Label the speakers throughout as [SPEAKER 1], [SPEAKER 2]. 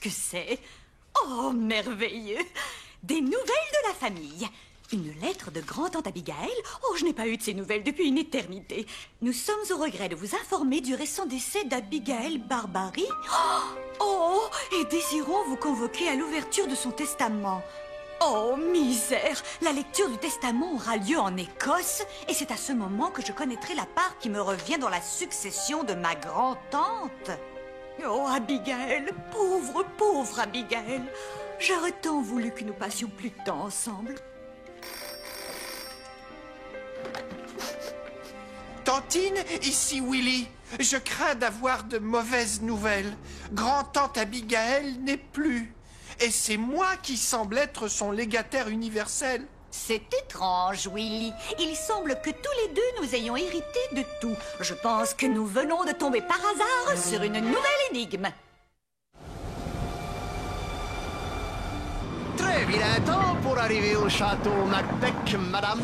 [SPEAKER 1] que c'est? Oh, merveilleux! Des nouvelles de la famille. Une lettre de grand-tante Abigail. Oh, je n'ai pas eu de ces nouvelles depuis une éternité. Nous sommes au regret de vous informer du récent décès d'Abigail Barbary. Oh, et désirons vous convoquer à l'ouverture de son testament. Oh, misère! La lecture du testament aura lieu en Écosse, et c'est à ce moment que je connaîtrai la part qui me revient dans la succession de ma grand-tante. Oh, Abigail, pauvre, pauvre Abigail. J'aurais tant voulu que nous passions plus de temps ensemble.
[SPEAKER 2] Tantine, ici Willy. Je crains d'avoir de mauvaises nouvelles. Grand-tante Abigail n'est plus. Et c'est moi qui semble être son légataire universel.
[SPEAKER 1] C'est étrange, Willy. Il semble que tous les deux nous ayons hérité de tout. Je pense que nous venons de tomber par hasard sur une nouvelle énigme.
[SPEAKER 3] Très vilain temps pour arriver au château Macbeth, madame.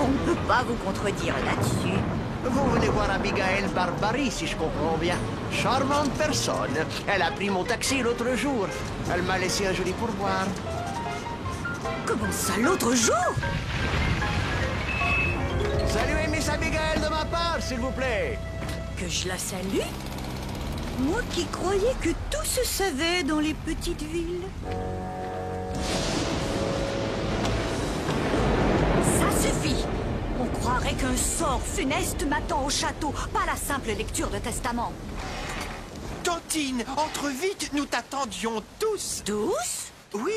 [SPEAKER 1] On ne peut pas vous contredire là-dessus.
[SPEAKER 3] Vous venez voir Abigail Barbary, si je comprends bien. Charmante personne. Elle a pris mon taxi l'autre jour. Elle m'a laissé un joli pourboire.
[SPEAKER 1] Comment ça, l'autre jour?
[SPEAKER 3] Saluez Miss Abigail de ma part, s'il vous plaît.
[SPEAKER 1] Que je la salue? Moi qui croyais que tout se savait dans les petites villes. Ça suffit! On croirait qu'un sort funeste m'attend au château, pas la simple lecture de testament.
[SPEAKER 2] Tantine, entre vite, nous t'attendions tous.
[SPEAKER 1] Tous?
[SPEAKER 2] Oui,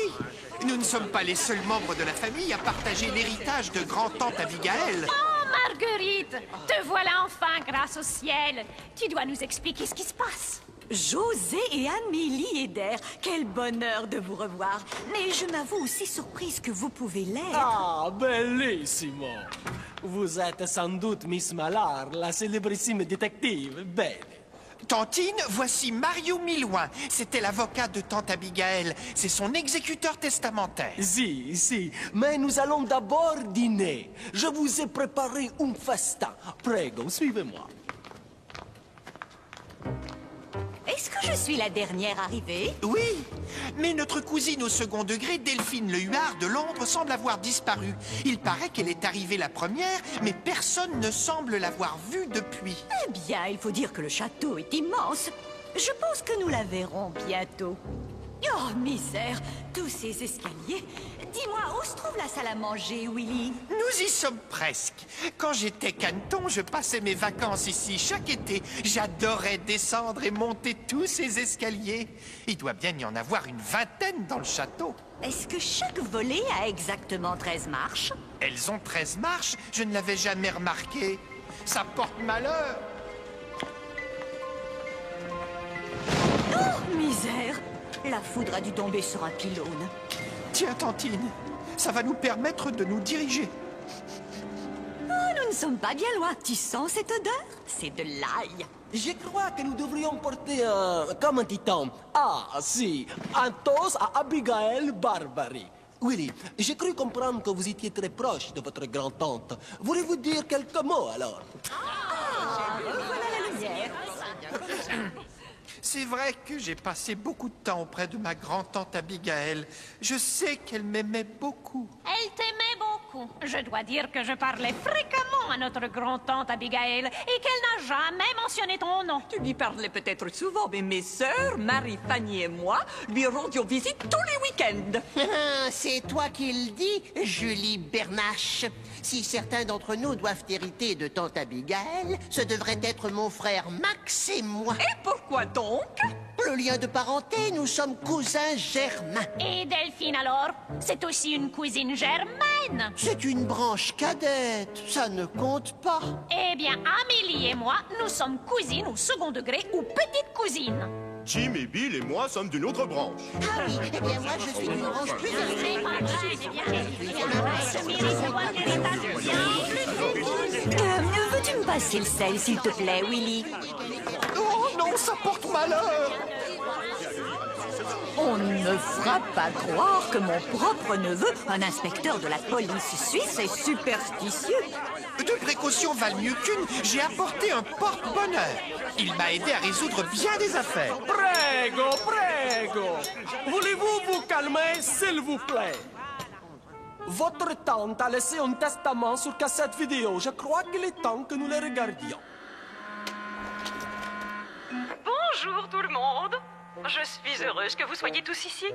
[SPEAKER 2] nous ne sommes pas les seuls membres de la famille à partager l'héritage de grand-tante Abigail.
[SPEAKER 4] Oh, Marguerite, te voilà enfin grâce au ciel. Tu dois nous expliquer ce qui se passe.
[SPEAKER 1] José et Amélie Eder, quel bonheur de vous revoir. Mais je m'avoue aussi surprise que vous pouvez l'être.
[SPEAKER 5] Ah, bellissimo! Vous êtes sans doute Miss Mallard, la célébrissime détective. Bene.
[SPEAKER 2] Tantine, voici Mario Milouin. C'était l'avocat de tante Abigail. C'est son exécuteur testamentaire.
[SPEAKER 5] Si, mais nous allons d'abord dîner. Je vous ai préparé un festin. Prego, suivez-moi.
[SPEAKER 1] Est-ce que je suis la dernière arrivée?
[SPEAKER 2] Oui, mais notre cousine au second degré, Delphine Le Huard de Londres, semble avoir disparu. Il paraît qu'elle est arrivée la première, mais personne ne semble l'avoir vue depuis.
[SPEAKER 1] Eh bien, il faut dire que le château est immense. Je pense que nous la verrons bientôt. Oh, misère! Tous ces escaliers. Dis-moi, où se trouve la salle à manger, Willy?
[SPEAKER 2] Nous y sommes presque. Quand j'étais caneton, je passais mes vacances ici chaque été. J'adorais descendre et monter tous ces escaliers. Il doit bien y en avoir une vingtaine dans le château.
[SPEAKER 1] Est-ce que chaque volet a exactement 13 marches?
[SPEAKER 2] Elles ont 13 marches, je ne l'avais jamais remarqué. Ça porte malheur.
[SPEAKER 1] Oh, misère! La foudre a dû tomber sur un pylône.
[SPEAKER 2] Tiens, Tantine, ça va nous permettre de nous diriger.
[SPEAKER 1] Oh, nous ne sommes pas bien loin. Tu sens cette odeur? C'est de l'ail.
[SPEAKER 5] Je crois que nous devrions porter comment dit-on? Ah, si, un toast à Abigail Barbary. Willy, j'ai cru comprendre que vous étiez très proche de votre grand-tante. Voulez-vous dire quelques mots, alors?
[SPEAKER 1] Voilà la lumière.
[SPEAKER 2] C'est vrai que j'ai passé beaucoup de temps auprès de ma grand-tante Abigail. Je sais qu'elle m'aimait beaucoup.
[SPEAKER 4] Elle t'aimait beaucoup. Je dois dire que je parlais fréquemment à notre grand-tante Abigail et qu'elle n'a jamais mentionné ton nom.
[SPEAKER 6] Tu lui parlais peut-être souvent, mais mes sœurs, Marie, Fanny et moi, lui rendions visite tous les week-ends.
[SPEAKER 3] C'est toi qui le dis, Julie Bernache. Si certains d'entre nous doivent hériter de tante Abigail, ce devrait être mon frère Max et moi.
[SPEAKER 6] Et pourquoi donc?
[SPEAKER 3] Le lien de parenté, nous sommes cousins germains.
[SPEAKER 4] Et Delphine alors? C'est aussi une cousine germaine.
[SPEAKER 3] C'est une branche cadette, ça ne compte pas.
[SPEAKER 4] Eh bien, Amélie et moi, nous sommes cousines au second degré ou petites cousines.
[SPEAKER 7] Jim et Bill et moi sommes d'une autre branche.
[SPEAKER 3] Ah oui, eh bien moi je suis d'une branche plus
[SPEAKER 1] Veux-tu me passer le sel, s'il te plaît, Willy?
[SPEAKER 2] Oh non, ça porte malheur.
[SPEAKER 1] On ne me fera pas croire que mon propre neveu, un inspecteur de la police suisse, est superstitieux.
[SPEAKER 2] Deux précautions valent mieux qu'une. J'ai apporté un porte-bonheur. Il m'a aidé à résoudre bien des affaires.
[SPEAKER 5] Prego, prego. Voulez-vous vous calmer, s'il vous plaît? Votre tante a laissé un testament sur cassette vidéo. Je crois qu'il est temps que nous le regardions.
[SPEAKER 8] Bonjour tout le monde. Je suis heureuse que vous soyez tous ici.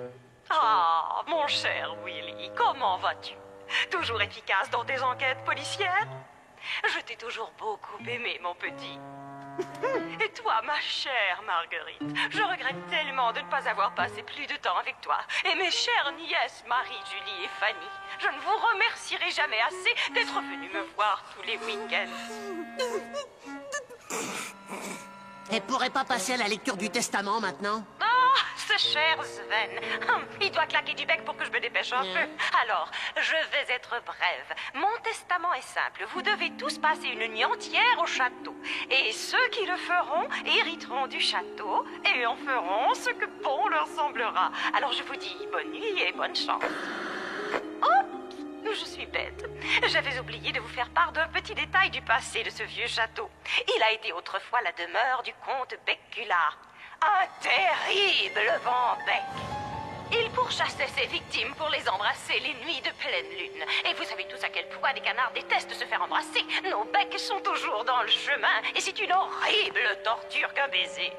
[SPEAKER 8] Ah, mon cher Willy, comment vas-tu? Toujours efficace dans tes enquêtes policières? Je t'ai toujours beaucoup aimé, mon petit. Et toi, ma chère Marguerite, je regrette tellement de ne pas avoir passé plus de temps avec toi. Et mes chères nièces Marie, Julie et Fanny, je ne vous remercierai jamais assez d'être venus me voir tous les week-ends.
[SPEAKER 3] Elle pourrait pas passer à la lecture du testament maintenant?
[SPEAKER 8] Ah, ce cher Sven. Il doit claquer du bec pour que je me dépêche un peu. Alors, je vais être brève. Mon testament est simple. Vous devez tous passer une nuit entière au château. Et ceux qui le feront hériteront du château et en feront ce que bon leur semblera. Alors, je vous dis bonne nuit et bonne chance. Oh, je suis bête. J'avais oublié de vous faire part d'un petit détail du passé de ce vieux château. Il a été autrefois la demeure du comte Becula. Un terrible vent-bec. Il pourchassait ses victimes pour les embrasser les nuits de pleine lune. Et vous savez tous à quel point les canards détestent se faire embrasser. Nos becs sont toujours dans le chemin et c'est une horrible torture qu'un baiser.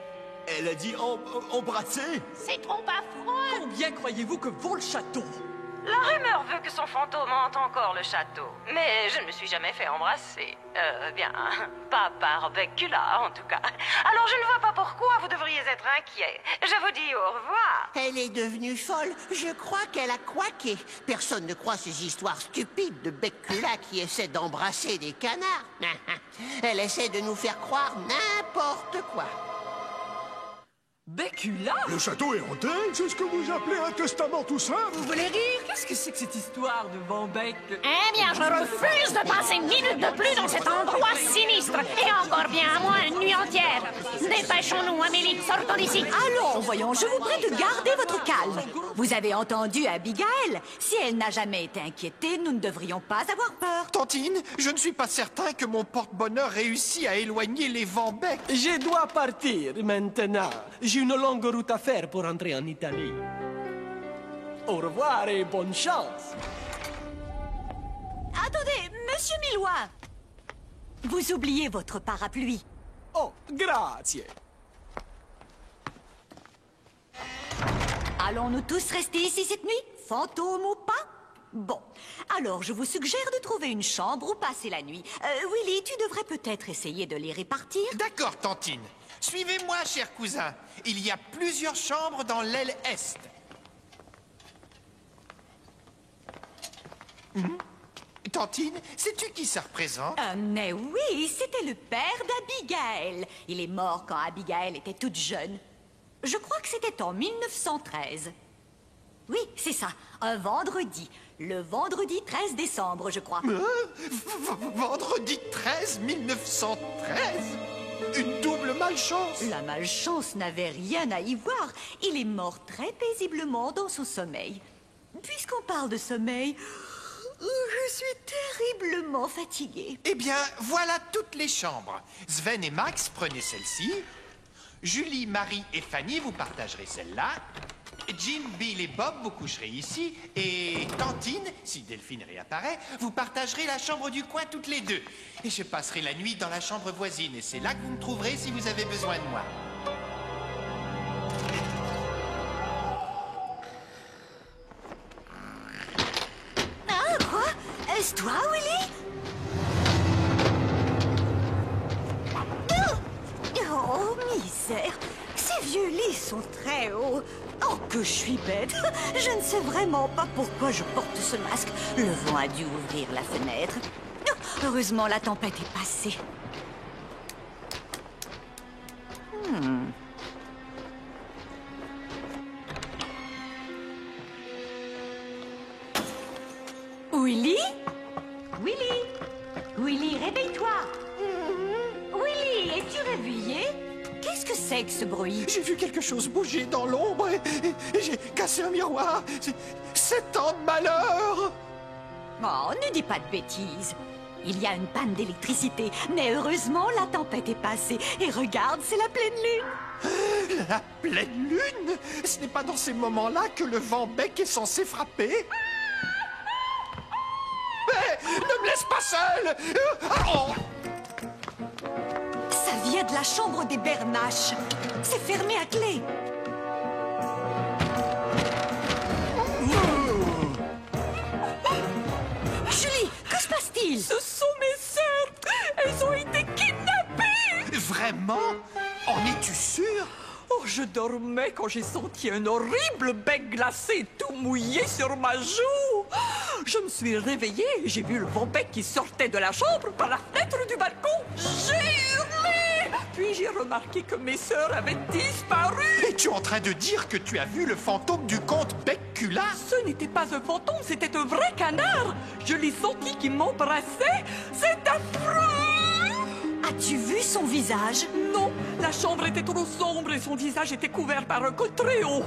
[SPEAKER 7] Elle a dit embrasser.
[SPEAKER 4] C'est trop affreux.
[SPEAKER 6] Combien croyez-vous que vaut le château?
[SPEAKER 8] La rumeur veut que son fantôme hante encore le château. Mais je ne me suis jamais fait embrasser. Bien, pas par Becula, en tout cas. Alors je ne vois pas pourquoi vous devriez être inquiet. Je vous dis au revoir.
[SPEAKER 3] Elle est devenue folle. Je crois qu'elle a quaqué. Personne ne croit ces histoires stupides de Becula qui essaie d'embrasser des canards. Elle essaie de nous faire croire n'importe quoi.
[SPEAKER 6] Becula?
[SPEAKER 7] Le château est hanté. C'est ce que vous appelez un testament tout simple.
[SPEAKER 6] Vous voulez rire? Qu'est-ce que c'est que cette histoire de vent-bec?
[SPEAKER 4] Eh bien, je refuse de passer une minute de plus dans cet endroit sinistre. Et encore bien à moins une nuit entière. Dépêchons-nous, Amélie, sortons d'ici.
[SPEAKER 1] Allons, voyons, je vous prie de garder votre calme. Vous avez entendu Abigail. Si elle n'a jamais été inquiétée, nous ne devrions pas avoir peur.
[SPEAKER 2] Tantine, je ne suis pas certain que mon porte-bonheur réussit à éloigner les vents-becs.
[SPEAKER 5] Je dois partir maintenant. J'ai une longue route à faire pour entrer en Italie. Au revoir et bonne chance.
[SPEAKER 1] Attendez, monsieur Milois. Vous oubliez votre parapluie.
[SPEAKER 5] Oh, grazie.
[SPEAKER 1] Allons-nous tous rester ici cette nuit, fantôme ou pas? Bon, alors je vous suggère de trouver une chambre où passer la nuit. Willy, tu devrais peut-être essayer de les répartir.
[SPEAKER 2] D'accord, Tantine. Suivez-moi, cher cousin. Il y a plusieurs chambres dans l'aile Est. Tantine, sais-tu qui ça représente?
[SPEAKER 1] Mais oui, c'était le père d'Abigail. Il est mort quand Abigail était toute jeune. Je crois que c'était en 1913. Oui, c'est ça, un vendredi. Le vendredi 13 décembre, je crois.
[SPEAKER 2] Vendredi 13 1913? Une double malchance.
[SPEAKER 1] La malchance n'avait rien à y voir. Il est mort très paisiblement dans son sommeil. Puisqu'on parle de sommeil, je suis terriblement fatiguée.
[SPEAKER 2] Eh bien, voilà toutes les chambres. Sven et Max, prenez celle-ci. Julie, Marie et Fanny, vous partagerez celle-là. Jim, Bill et Bob, vous coucherez ici. Et Tantine, si Delphine réapparaît, vous partagerez la chambre du coin toutes les deux. Et je passerai la nuit dans la chambre voisine. Et c'est là que vous me trouverez si vous avez besoin de moi.
[SPEAKER 1] Ah, quoi? Est-ce toi, Willy? Oh, misère! Ces vieux lits sont très hauts. Oh, que je suis bête! Je ne sais vraiment pas pourquoi je porte ce masque. Le vent a dû ouvrir la fenêtre. Oh, heureusement, la tempête est passée. Willy? Willy? Willy, réveille-toi! Willy, es-tu réveillé? Qu'est-ce que c'est que ce bruit?
[SPEAKER 2] J'ai vu quelque chose bouger dans l'ombre et j'ai cassé un miroir. C'est tant de malheur!
[SPEAKER 1] Oh, ne dis pas de bêtises. Il y a une panne d'électricité, mais heureusement, la tempête est passée. Et regarde, c'est la pleine lune.
[SPEAKER 2] La pleine lune? Ce n'est pas dans ces moments-là que le vent bec est censé frapper? Ne me laisse pas seul! Oh!
[SPEAKER 1] Ça vient de la chambre des Bernaches. C'est fermé à clé. Julie, que se passe-t-il?
[SPEAKER 6] Ce sont mes sœurs. Elles ont été kidnappées.
[SPEAKER 2] Vraiment? En es-tu sûr?
[SPEAKER 6] Oh, je dormais quand j'ai senti un horrible bec glacé tout mouillé sur ma joue. Je me suis réveillée et j'ai vu le vent bec qui sortait de la chambre par la fenêtre du balcon. J'ai hurlé. Puis j'ai remarqué que mes sœurs avaient disparu.
[SPEAKER 2] Es-tu en train de dire que tu as vu le fantôme du comte Beccula?
[SPEAKER 6] Ce n'était pas un fantôme, c'était un vrai canard. Je l'ai senti qui m'embrassait. C'est affreux.
[SPEAKER 1] As-tu vu son visage?
[SPEAKER 6] Non, la chambre était trop sombre et son visage était couvert par un col très haut.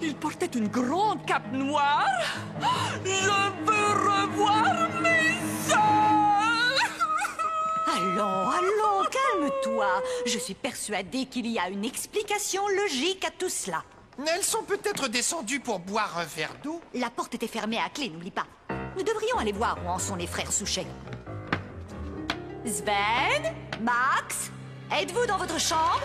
[SPEAKER 6] Il portait une grande cape noire. Je veux revoir mes sœurs.
[SPEAKER 1] Allons, calme-toi. Je suis persuadée qu'il y a une explication logique à tout cela.
[SPEAKER 2] Elles sont peut-être descendues pour boire un verre d'eau.
[SPEAKER 1] La porte était fermée à clé, n'oublie pas. Nous devrions aller voir où en sont les frères Souchet. Sven, Max, êtes-vous dans votre chambre?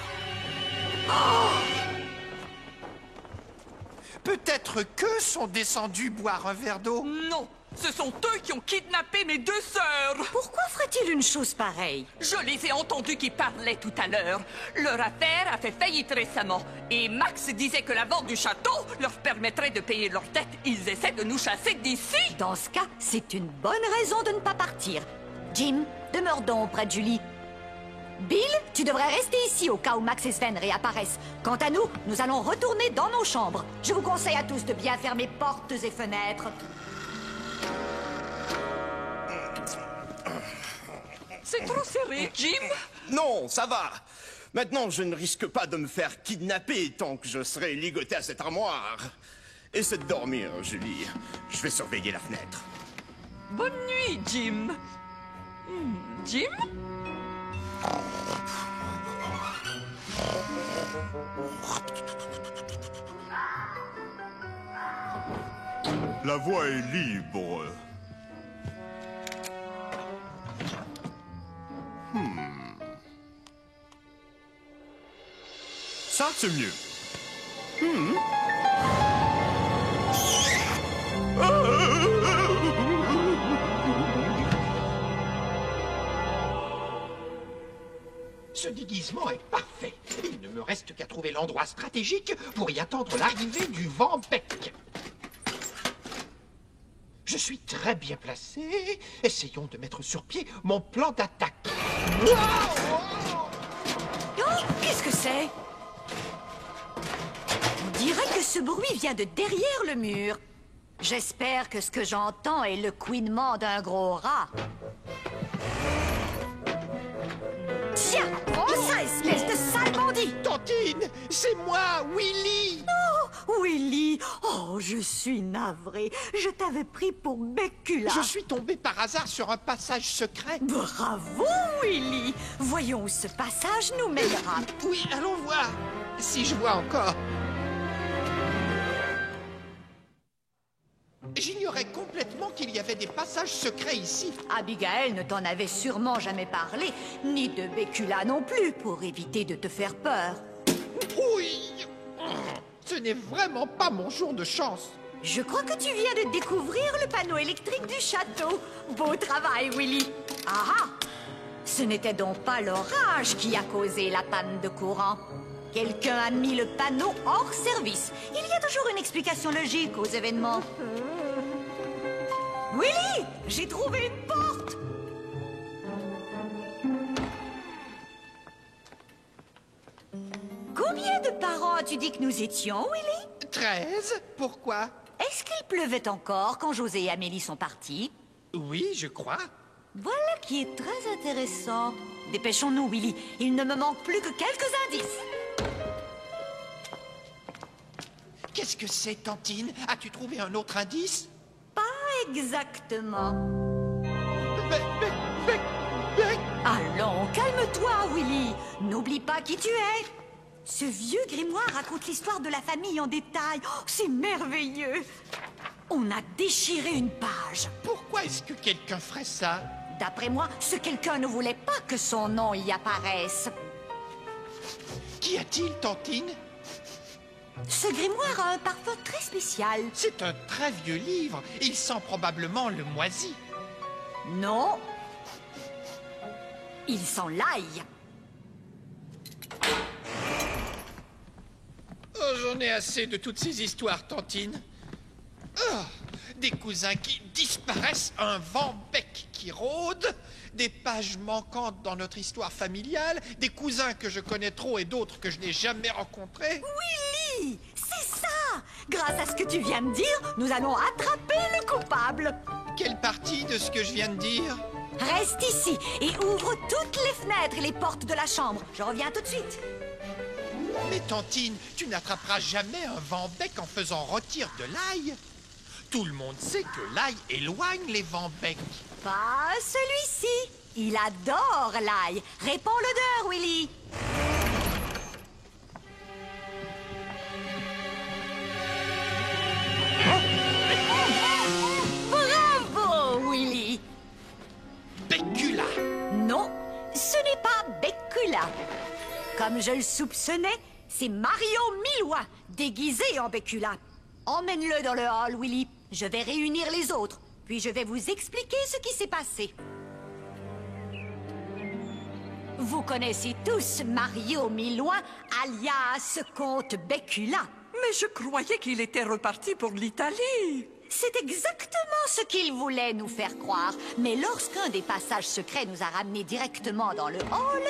[SPEAKER 2] Peut-être qu'eux sont descendus boire un verre d'eau.
[SPEAKER 6] Non, ce sont eux qui ont kidnappé mes deux sœurs.
[SPEAKER 1] Pourquoi ferait-il une chose pareille?
[SPEAKER 6] Je les ai entendus qui parlaient tout à l'heure. Leur affaire a fait faillite récemment. Et Max disait que la vente du château leur permettrait de payer leurs dettes. Ils essaient de nous chasser d'ici.
[SPEAKER 1] Dans ce cas, c'est une bonne raison de ne pas partir. Jim, demeure donc près de Julie. Bill, tu devrais rester ici au cas où Max et Sven réapparaissent. Quant à nous, nous allons retourner dans nos chambres. Je vous conseille à tous de bien fermer portes et fenêtres.
[SPEAKER 6] C'est trop serré, Jim.
[SPEAKER 9] Non, ça va. Maintenant, je ne risque pas de me faire kidnapper tant que je serai ligoté à cette armoire. Essaie de dormir, Julie. Je vais surveiller la fenêtre.
[SPEAKER 6] Bonne nuit, Jim. Jim?
[SPEAKER 7] La voie est libre.
[SPEAKER 9] Ça, c'est mieux.
[SPEAKER 2] Ce déguisement est parfait. Il ne me reste qu'à trouver l'endroit stratégique pour y attendre l'arrivée du vent bec. Je suis très bien placé. Essayons de mettre sur pied mon plan d'attaque.
[SPEAKER 1] Oh, qu'est-ce que c'est? On dirait que ce bruit vient de derrière le mur. J'espère que ce que j'entends est le couinement d'un gros rat. Tiens, prends ça, espèce de sale bandit!
[SPEAKER 2] Tantine, c'est moi, Willy.
[SPEAKER 1] Oh, Willy! Oh, je suis navrée. Je t'avais pris pour Beccula.
[SPEAKER 2] Je suis tombé par hasard sur un passage secret.
[SPEAKER 1] Bravo, Willy! Voyons où ce passage nous mènera.
[SPEAKER 2] Oui, allons voir. Si je vois encore. J'ignorais complètement qu'il y avait des passages secrets ici.
[SPEAKER 1] Abigail ne t'en avait sûrement jamais parlé, ni de Beccula non plus, pour éviter de te faire peur.
[SPEAKER 2] Oui. Ce n'est vraiment pas mon jour de chance.
[SPEAKER 1] Je crois que tu viens de découvrir le panneau électrique du château. Beau travail, Willy. Ah ah! Ce n'était donc pas l'orage qui a causé la panne de courant. Quelqu'un a mis le panneau hors service. Il y a toujours une explication logique aux événements. Willy, j'ai trouvé une porte. Combien de parents as-tu dit que nous étions, Willy?
[SPEAKER 2] 13. Pourquoi?
[SPEAKER 1] Est-ce qu'il pleuvait encore quand José et Amélie sont partis?
[SPEAKER 2] Oui, je crois.
[SPEAKER 1] Voilà qui est très intéressant. Dépêchons-nous, Willy. Il ne me manque plus que quelques indices.
[SPEAKER 2] Qu'est-ce que c'est, Tantine? As-tu trouvé un autre indice?
[SPEAKER 1] Pas exactement. N'oublie pas qui tu es. Ce vieux grimoire raconte l'histoire de la famille en détail. Oh, c'est merveilleux. On a déchiré une page.
[SPEAKER 2] Pourquoi est-ce que quelqu'un ferait ça?
[SPEAKER 1] D'après moi, ce quelqu'un ne voulait pas que son nom y apparaisse.
[SPEAKER 2] Qu'y a-t-il, Tantine?
[SPEAKER 1] Ce grimoire a un parfum très spécial.
[SPEAKER 2] C'est un très vieux livre. Il sent probablement le moisi.
[SPEAKER 1] Non. Il sent l'ail.
[SPEAKER 2] Oh, j'en ai assez de toutes ces histoires, Tantine. Oh, des cousins qui disparaissent, un vent-bec qui rôde, des pages manquantes dans notre histoire familiale, des cousins que je connais trop et d'autres que je n'ai jamais rencontrés.
[SPEAKER 1] Willy, c'est ça. Grâce à ce que tu viens de dire, nous allons attraper le coupable.
[SPEAKER 2] Quelle partie de ce que je viens de dire?
[SPEAKER 1] Reste ici et ouvre toutes les fenêtres et les portes de la chambre. Je reviens tout de suite.
[SPEAKER 2] Mais Tantine, tu n'attraperas jamais un vent-bec en faisant rôtir de l'ail. Tout le monde sait que l'ail éloigne les vents-becs.
[SPEAKER 1] Pas celui-ci. Il adore l'ail. Réponds l'odeur, Willy. Bravo, Willy.
[SPEAKER 2] Becula.
[SPEAKER 1] Non, ce n'est pas Becula. Comme je le soupçonnais, c'est Mario Miloin, déguisé en Becula. Emmène-le dans le hall, Willy. Je vais réunir les autres, puis je vais vous expliquer ce qui s'est passé. Vous connaissez tous Mario Miloin, alias Comte Becula.
[SPEAKER 6] Mais je croyais qu'il était reparti pour l'Italie.
[SPEAKER 1] C'est exactement ce qu'il voulait nous faire croire. Mais lorsqu'un des passages secrets nous a ramenés directement dans le hall,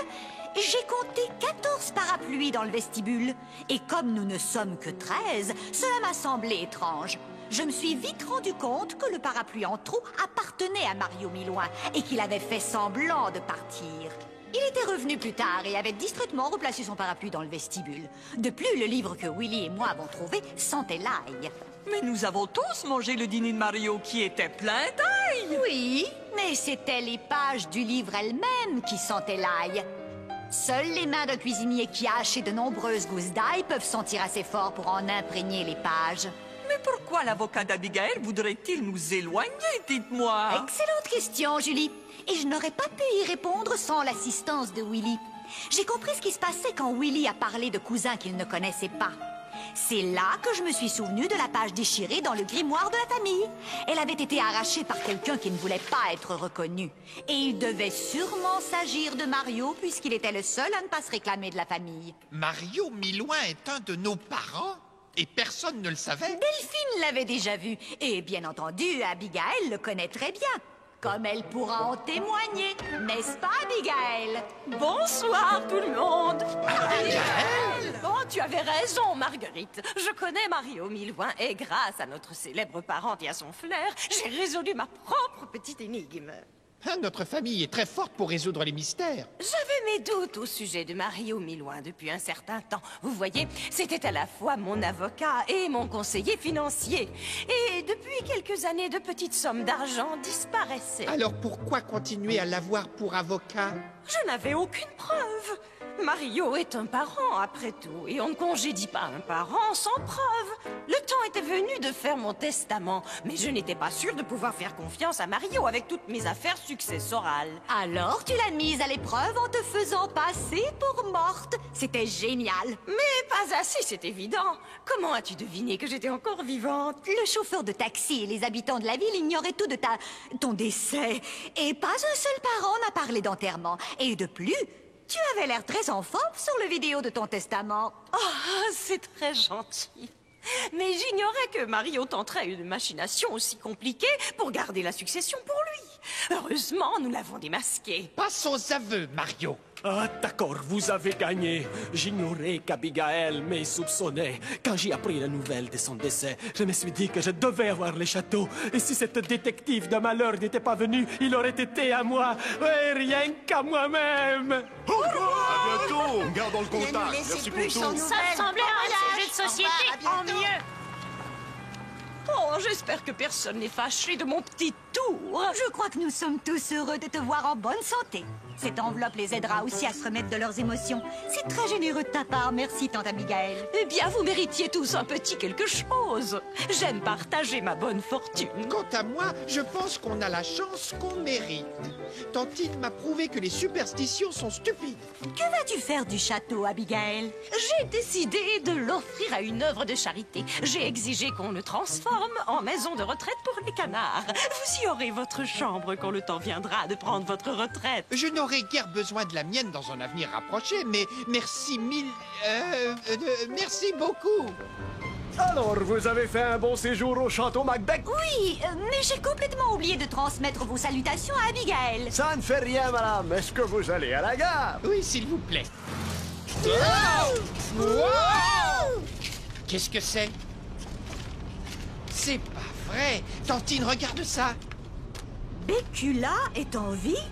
[SPEAKER 1] j'ai compté 14 parapluies dans le vestibule. Et comme nous ne sommes que 13, cela m'a semblé étrange. Je me suis vite rendu compte que le parapluie en trou appartenait à Mario Miloin et qu'il avait fait semblant de partir. Il était revenu plus tard et avait distraitement replacé son parapluie dans le vestibule. De plus, le livre que Willy et moi avons trouvé sentait l'ail.
[SPEAKER 6] Mais nous avons tous mangé le dîner de Mario qui était plein d'ail.
[SPEAKER 1] Oui, mais c'étaient les pages du livre elles-mêmes qui sentaient l'ail. Seules les mains d'un cuisinier qui a haché de nombreuses gousses d'ail peuvent sentir assez fort pour en imprégner les pages.
[SPEAKER 6] Mais pourquoi l'avocat d'Abigail voudrait-il nous éloigner, dites-moi?
[SPEAKER 1] Excellente question, Julie. Et je n'aurais pas pu y répondre sans l'assistance de Willy. J'ai compris ce qui se passait quand Willy a parlé de cousins qu'il ne connaissait pas. C'est là que je me suis souvenu de la page déchirée dans le grimoire de la famille. Elle avait été arrachée par quelqu'un qui ne voulait pas être reconnu. Et il devait sûrement s'agir de Mario, puisqu'il était le seul à ne pas se réclamer de la famille.
[SPEAKER 2] Mario Miloin est un de nos parents? Et personne ne le savait?
[SPEAKER 1] Delphine l'avait déjà vu. Et bien entendu, Abigail le connaît très bien. Comme elle pourra en témoigner. N'est-ce pas, Abigail?
[SPEAKER 4] Bonsoir, tout le monde.
[SPEAKER 2] Abigail?
[SPEAKER 4] Oh, tu avais raison, Marguerite. Je connais Mario Miloin et grâce à notre célèbre parente et à son flair, j'ai résolu ma propre petite énigme.
[SPEAKER 2] Ah, notre famille est très forte pour résoudre les mystères.
[SPEAKER 4] J'avais mes doutes au sujet de Mario Miloin depuis un certain temps. Vous voyez, c'était à la fois mon avocat et mon conseiller financier. Et depuis quelques années, de petites sommes d'argent disparaissaient.
[SPEAKER 2] Alors pourquoi continuer à l'avoir pour avocat?
[SPEAKER 4] Je n'avais aucune preuve. Mario est un parent, après tout, et on ne congédie pas un parent sans preuve. Le temps était venu de faire mon testament, mais je n'étais pas sûre de pouvoir faire confiance à Mario avec toutes mes affaires successorales.
[SPEAKER 1] Alors tu l'as mise à l'épreuve en te faisant passer pour morte. C'était génial.
[SPEAKER 4] Mais pas assez, c'est évident. Comment as-tu deviné que j'étais encore vivante?
[SPEAKER 1] Le chauffeur de taxi et les habitants de la ville ignoraient tout de ton décès. Et pas un seul parent n'a parlé d'enterrement. Et de plus, tu avais l'air très en forme sur le vidéo de ton testament.
[SPEAKER 4] Ah, c'est très gentil. Mais j'ignorais que Mario tenterait une machination aussi compliquée pour garder la succession pour lui. Heureusement, nous l'avons démasqué.
[SPEAKER 2] Passe aux aveux, Mario.
[SPEAKER 5] Ah, d'accord, vous avez gagné. J'ignorais qu'Abigail m'ait soupçonné. Quand j'ai appris la nouvelle de son décès, je me suis dit que je devais avoir le château. Et si cette détective de malheur n'était pas venue, il aurait été à moi. Ouais, rien qu'à moi-même.
[SPEAKER 7] À bientôt. Gardons le contact. Merci pour tout.
[SPEAKER 4] Ça ressemblait à un sujet de société en mieux. Oh, j'espère que personne n'est fâché de mon petit tour.
[SPEAKER 1] Je crois que nous sommes tous heureux de te voir en bonne santé. Cette enveloppe les aidera aussi à se remettre de leurs émotions. C'est très généreux de ta part, merci, tante Abigail.
[SPEAKER 4] Eh bien, vous méritiez tous un petit quelque chose. J'aime partager ma bonne fortune.
[SPEAKER 2] Quant à moi, je pense qu'on a la chance qu'on mérite. Tantine m'a prouvé que les superstitions sont stupides.
[SPEAKER 1] Que vas-tu faire du château, Abigail?
[SPEAKER 4] J'ai décidé de l'offrir à une œuvre de charité. J'ai exigé qu'on le transforme en maison de retraite pour les canards. Vous y aurez votre chambre quand le temps viendra de prendre votre retraite.
[SPEAKER 2] Je n'aurai guère besoin de la mienne dans un avenir rapproché, mais merci merci beaucoup.
[SPEAKER 7] Alors, vous avez fait un bon séjour au château Macbeth?
[SPEAKER 1] Oui, mais j'ai complètement oublié de transmettre vos salutations à Abigail.
[SPEAKER 7] Ça ne fait rien, madame. Est-ce que vous allez à la gare?
[SPEAKER 2] Oui, s'il vous plaît. Qu'est-ce que c'est? C'est pas vrai. Tantine, regarde ça.
[SPEAKER 1] Bécula est en vie?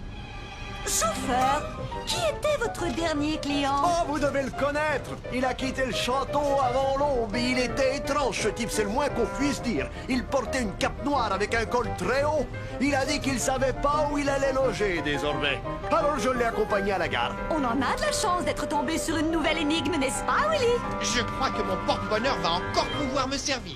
[SPEAKER 1] Chauffeur, qui était votre dernier client?
[SPEAKER 7] Oh, vous devez le connaître. Il a quitté le château avant l'aube et il était étrange, ce type, c'est le moins qu'on puisse dire. Il portait une cape noire avec un col très haut. Il a dit qu'il savait pas où il allait loger désormais. Alors je l'ai accompagné à la gare.
[SPEAKER 1] On en a de la chance d'être tombé sur une nouvelle énigme, n'est-ce pas, Willy?
[SPEAKER 2] Je crois que mon porte-bonheur va encore pouvoir me servir.